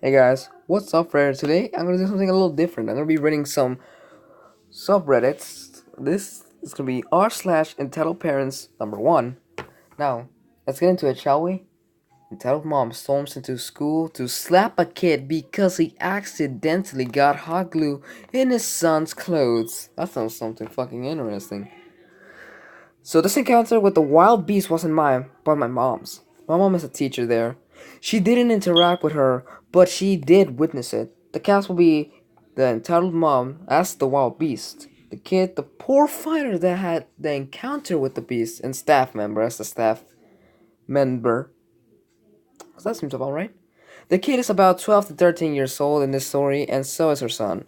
Hey guys, what's up Reddit? Today I'm gonna do something a little different. I'm gonna be reading some subreddits. This is gonna be r/entitledparents #1. Now, let's get into it, shall we? Entitled mom storms into school to slap a kid because he accidentally got hot glue in his son's clothes. That sounds something fucking interesting. So this encounter with the wild beast wasn't mine, but my mom's. My mom is a teacher there. She didn't interact with her, but she did witness it. The cast will be the entitled mom as the wild beast, the kid, the poor fighter that had the encounter with the beast, and staff member as the staff member. So that seems about right. The kid is about 12 to 13 years old in this story, and so is her son.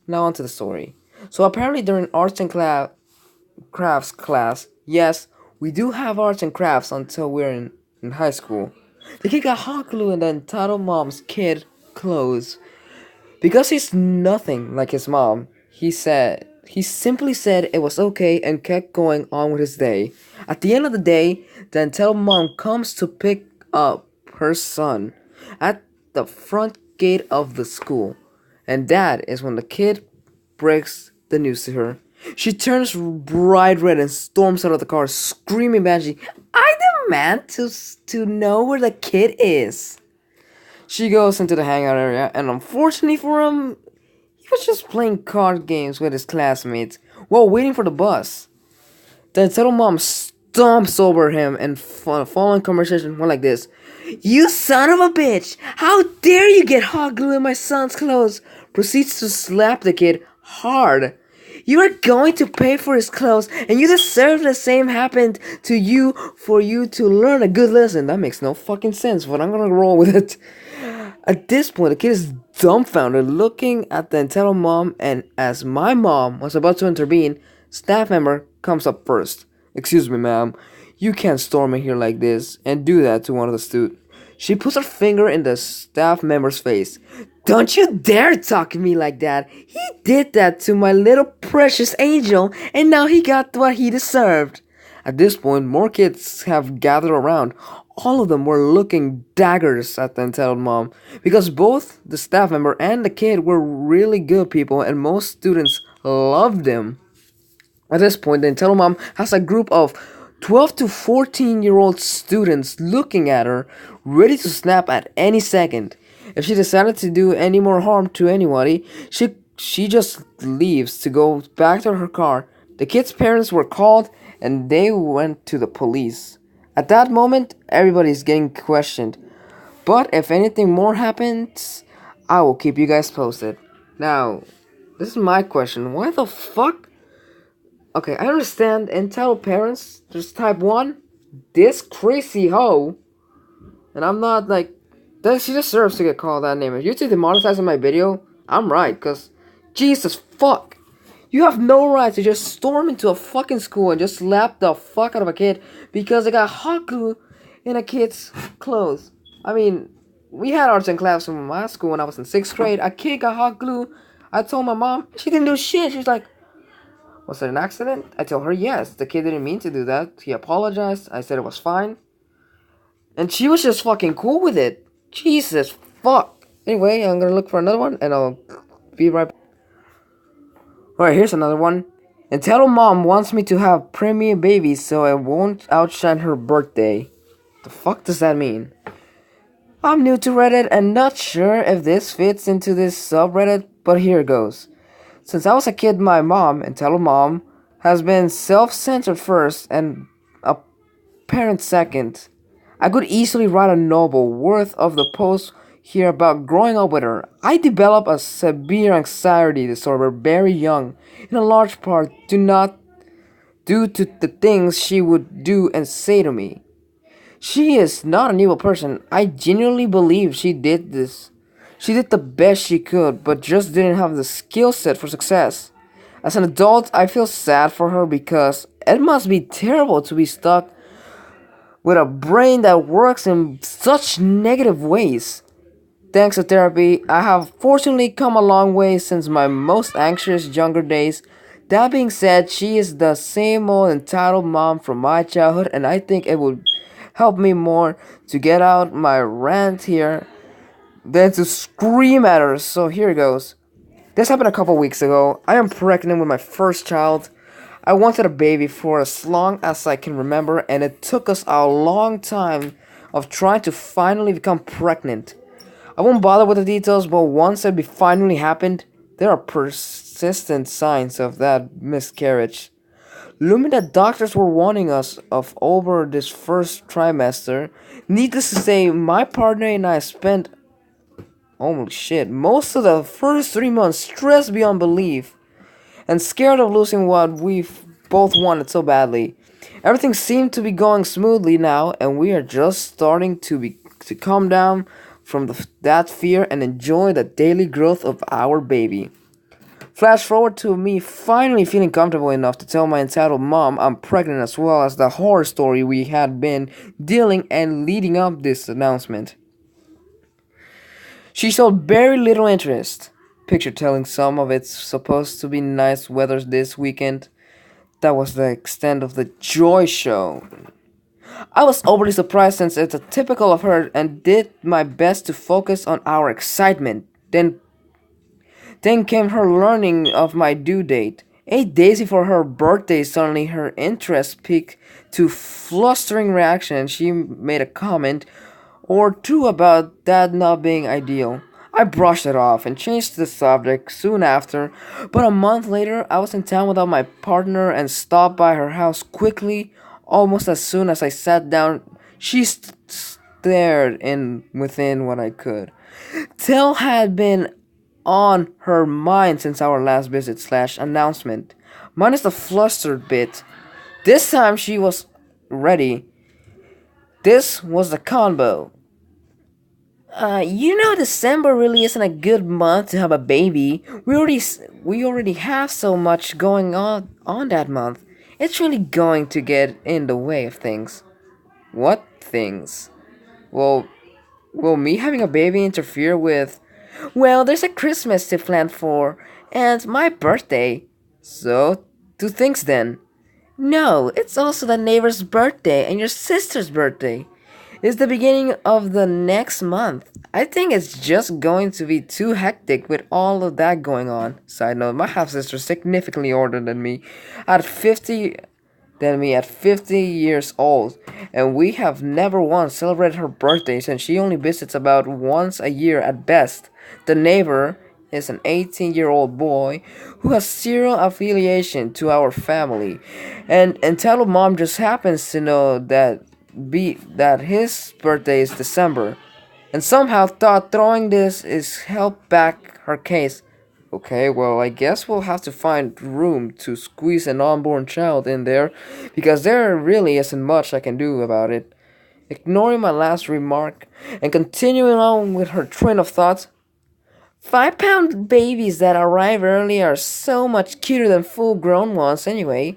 Now on to the story. So apparently during arts and crafts class, yes, we do have arts and crafts until we're in high school. The kid got hot glue in the entitled mom's kid clothes. Because he's nothing like his mom, he simply said it was okay and kept going on with his day. At the end of the day, the entitled mom comes to pick up her son at the front gate of the school. And that is when the kid breaks the news to her. She turns bright red and storms out of the car, screaming banshee, "I demand to know where the kid is." She goes into the hangout area, and unfortunately for him, he was just playing card games with his classmates while waiting for the bus. The entitled mom stomps over him, and following conversation went like this: "You son of a bitch! How dare you get hot glue in my son's clothes!" Proceeds to slap the kid hard. "You are going to pay for his clothes, and you deserve the same happened to you for you to learn a good lesson." That makes no fucking sense, but I'm gonna roll with it. At this point, the kid is dumbfounded, looking at the entitled mom, and as my mom was about to intervene, staff member comes up first. "Excuse me, ma'am, you can't storm in here like this and do that to one of the students." She puts her finger in the staff member's face. "Don't you dare talk to me like that. He did that to my little precious angel, and now he got what he deserved." At this point, more kids have gathered around. All of them were looking daggers at the entitled mom because both the staff member and the kid were really good people and most students loved them. At this point, the entitled mom has a group of 12 to 14-year-old students looking at her, ready to snap at any second. If she decided to do any more harm to anybody, she just leaves to go back to her car. The kids' parents were called and they went to the police. At that moment, everybody's getting questioned. But if anything more happens, I will keep you guys posted. Now, this is my question. Why the fuck? Okay, I understand entitled parents, just type 1. This crazy hoe. And I'm not like, that she deserves to get called that name. If you're demonetizing my video, I'm right, cause Jesus fuck. You have no right to just storm into a fucking school and just slap the fuck out of a kid because they got hot glue in a kid's clothes. I mean, we had arts and crafts in my school when I was in 6th grade. A kid got hot glue. I told my mom, she didn't do shit. She's like, "Was it an accident?" I told her, "Yes, the kid didn't mean to do that." He apologized. I said it was fine. And she was just fucking cool with it. Jesus fuck. Anyway, I'm gonna look for another one and I'll be right back. Alright, here's another one. Entitled mom wants me to have premier babies so I won't outshine her birthday. The fuck does that mean? I'm new to Reddit and not sure if this fits into this subreddit, but here goes. Since I was a kid, my mom, entitled mom, has been self-centered first and a parent second. I could easily write a novel worth of the post here about growing up with her. I developed a severe anxiety disorder very young, in a large part due to the things she would do and say to me. She is not an evil person. I genuinely believe she did this. She did the best she could, but just didn't have the skill set for success. As an adult, I feel sad for her because it must be terrible to be stuck with a brain that works in such negative ways. Thanks to therapy, I have fortunately come a long way since my most anxious younger days. That being said, she is the same old entitled mom from my childhood, and I think it would help me more to get out my rant here then to scream at her. So here it goes. This happened a couple weeks ago. I am pregnant with my first child. I wanted a baby for as long as I can remember, and it took us a long time of trying to finally become pregnant. I won't bother with the details, but once it finally happened, there are persistent signs of that miscarriage. Looming that doctors were warning us of over this first trimester. Needless to say, my partner and I spent, holy shit, most of the first 3 months stressed beyond belief and scared of losing what we both wanted so badly. Everything seemed to be going smoothly now, and we are just starting to calm down from that fear and enjoy the daily growth of our baby. Flash forward to me finally feeling comfortable enough to tell my entitled mom I'm pregnant, as well as the horror story we had been dealing and leading up this announcement. She showed very little interest. Picture telling some of it's supposed to be nice weather this weekend. That was the extent of the joy show. I was overly surprised since it's a typical of her and did my best to focus on our excitement. Then came her learning of my due date. 8 days before her birthday, suddenly her interest peaked to flustering reaction and she made a comment or two about that not being ideal. I brushed it off and changed the subject soon after, but a month later I was in town without my partner and stopped by her house quickly. Almost as soon as I sat down, she stared in within what I could tell had been on her mind since our last visit slash announcement. Minus the flustered bit. This time she was ready. This was the combo. December really isn't a good month to have a baby. We already have so much going on that month. It's really going to get in the way of things. What things? Well, will me having a baby interfere with? Well, there's a Christmas to plan for, and my birthday. So, two things then. No, it's also the neighbor's birthday and your sister's birthday. It's the beginning of the next month. I think it's just going to be too hectic with all of that going on. Side note, my half sister is significantly older than me. At 50 at 50 years old, and we have never once celebrated her birthday since she only visits about once a year at best. The neighbor is an 18-year-old boy who has zero affiliation to our family, and entitled mom just happens to know that his birthday is December, and somehow thought throwing this is help back her case. Okay, well, I guess we'll have to find room to squeeze an unborn child in there, because there really isn't much I can do about it. Ignoring my last remark and continuing on with her train of thought, 5 pound babies that arrive early are so much cuter than full grown ones anyway,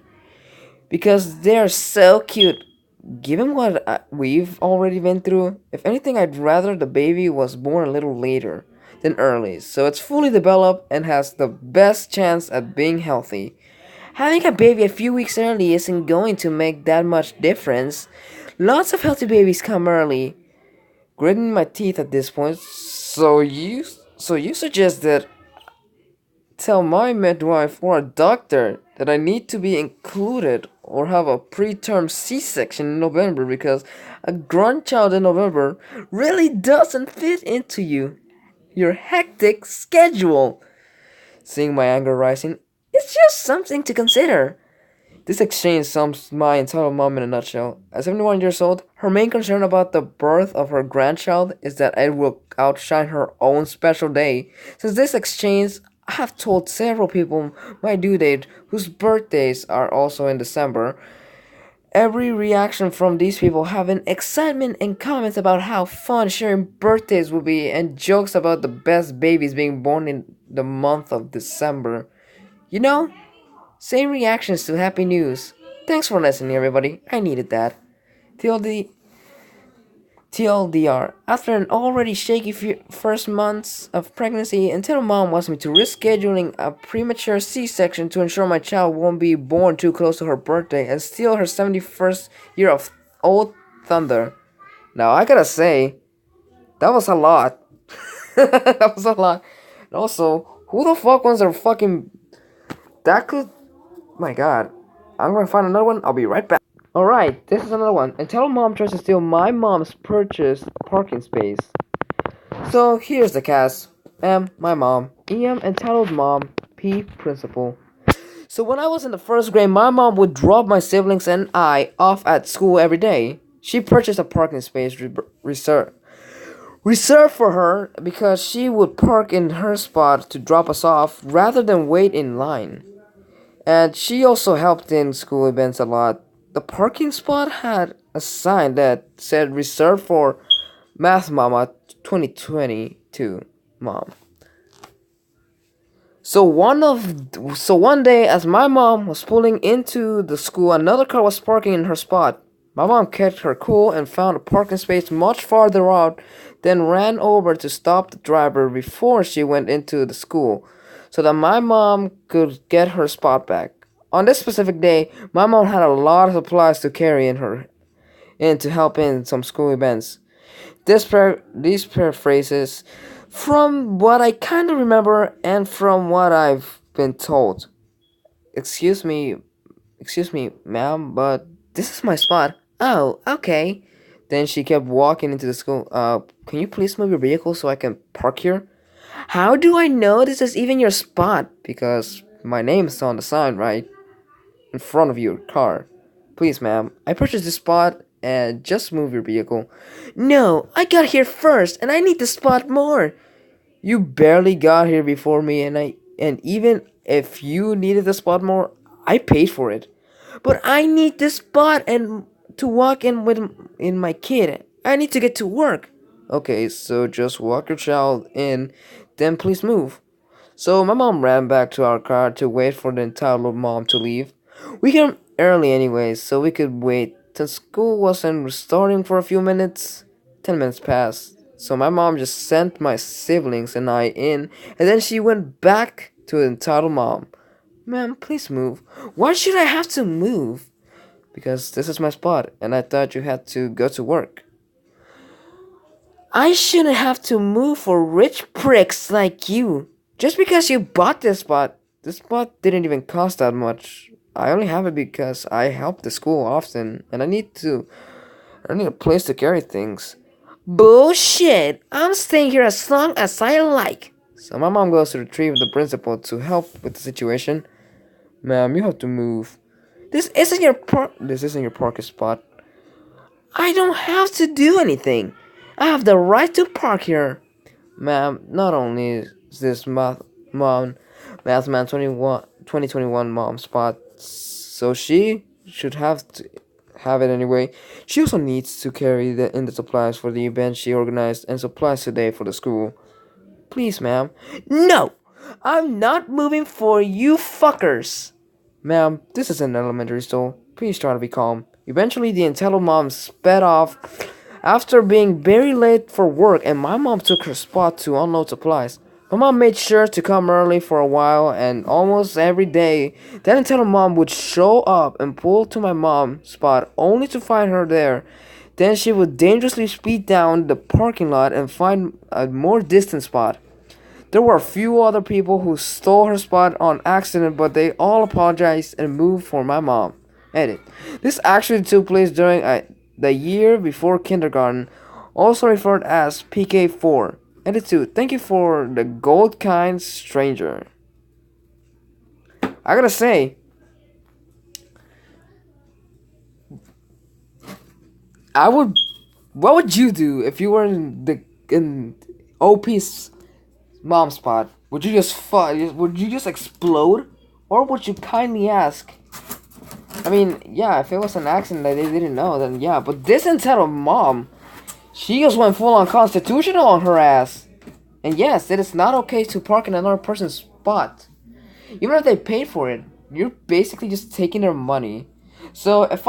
because they're so cute. Given what we've already been through, if anything, I'd rather the baby was born a little later than early, so it's fully developed and has the best chance at being healthy. Having a baby a few weeks early isn't going to make that much difference. Lots of healthy babies come early. Gritting my teeth at this point. So you suggest that tell my midwife or a doctor that I need to be included or have a preterm C-section in November because a grandchild in November really doesn't fit into your hectic schedule. Seeing my anger rising, it's just something to consider. This exchange sums my entire mom in a nutshell. At 71 years old, her main concern about the birth of her grandchild is that it will outshine her own special day. Since this exchange, I have told several people my due date whose birthdays are also in December. Every reaction from these people have been excitement and comments about how fun sharing birthdays will be and jokes about the best babies being born in the month of December. You know, same reactions to happy news. Thanks for listening, everybody. I needed that. TLD, TLDR. After an already shaky first months of pregnancy, until mom wants me to risk scheduling a premature C-section to ensure my child won't be born too close to her birthday and steal her 71st year of old thunder. Now, I gotta say, that was a lot. That was a lot. And also, who the fuck wants a fucking... That could... My god. I'm gonna find another one. I'll be right back. Alright, this is another one. Entitled mom tries to steal my mom's purchased parking space. So here's the cast. M, my mom. EM, entitled mom. P, principal. So when I was in the first grade, my mom would drop my siblings and I off at school every day. She purchased a parking space reserved for her because she would park in her spot to drop us off rather than wait in line. And she also helped in school events a lot. The parking spot had a sign that said reserved for Math Mama 2022 mom. So one day, as my mom was pulling into the school, another car was parking in her spot. My mom kept her cool and found a parking space much farther out, then ran over to stop the driver before she went into the school, so that my mom could get her spot back. On this specific day, my mom had a lot of supplies to carry in to help in some school events. These paraphrases from what I kind of remember and from what I've been told. Excuse me, excuse me, ma'am, but this is my spot. Oh, okay. Then she kept walking into the school. Can you please move your vehicle so I can park here? How do I know this is even your spot? Because my name is on the sign, right? In front of your car. Please, ma'am, I purchased this spot and just move your vehicle. No, I got here first and I need the spot more. You barely got here before me and even if you needed the spot more, I paid for it. But I need this spot and to walk in with in my kid. I need to get to work. Okay, so just walk your child in, then please move. So my mom ran back to our car to wait for the entitled mom to leave. We came early anyways, so we could wait till school wasn't starting for a few minutes. 10 minutes passed. So my mom just sent my siblings and I in, and then she went back to the entitled mom. Ma'am, please move. Why should I have to move? Because this is my spot, and I thought you had to go to work. I shouldn't have to move for rich pricks like you. Just because you bought this spot didn't even cost that much. I only have it because I help the school often, and I need a place to carry things. Bullshit! I'm staying here as long as I like. So my mom goes to retrieve the principal to help with the situation. Ma'am, you have to move. This isn't your parking spot. I don't have to do anything. I have the right to park here. Ma'am, not only is this Mathman 2021 mom spot, so she should have to have it anyway. She also needs to carry the supplies for the event she organized and supplies today for the school. Please, ma'am. No! I'm not moving for you fuckers! Ma'am, this is an elementary school. Please try to be calm. Eventually, the entitled mom sped off after being very late for work, and my mom took her spot to unload supplies. My mom made sure to come early for a while, and almost every day, that entitled mom would show up and pull to my mom's spot only to find her there. Then she would dangerously speed down the parking lot and find a more distant spot. There were a few other people who stole her spot on accident, but they all apologized and moved for my mom. Edit. This actually took place during the year before kindergarten, also referred as PK4. Edit 2. Thank you for the gold kind stranger. I gotta say, I would. What would you do if you were in OP's mom spot? Would you just Would you just explode, or would you kindly ask? I mean, yeah, if it was an accident that they didn't know, then yeah. But this entitled mom, she just went full on constitutional on her ass. And yes, it is not okay to park in another person's spot, even if they paid for it. You're basically just taking their money. So if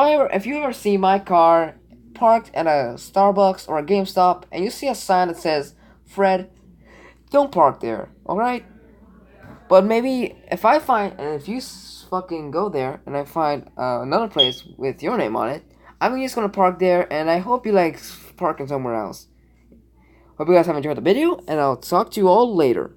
you ever see my car parked at a Starbucks or a GameStop, and you see a sign that says Fred, don't park there, alright? But maybe if you fucking go there and I find another place with your name on it, I'm just gonna park there, and I hope you like parking somewhere else. Hope you guys have enjoyed the video, and I'll talk to you all later.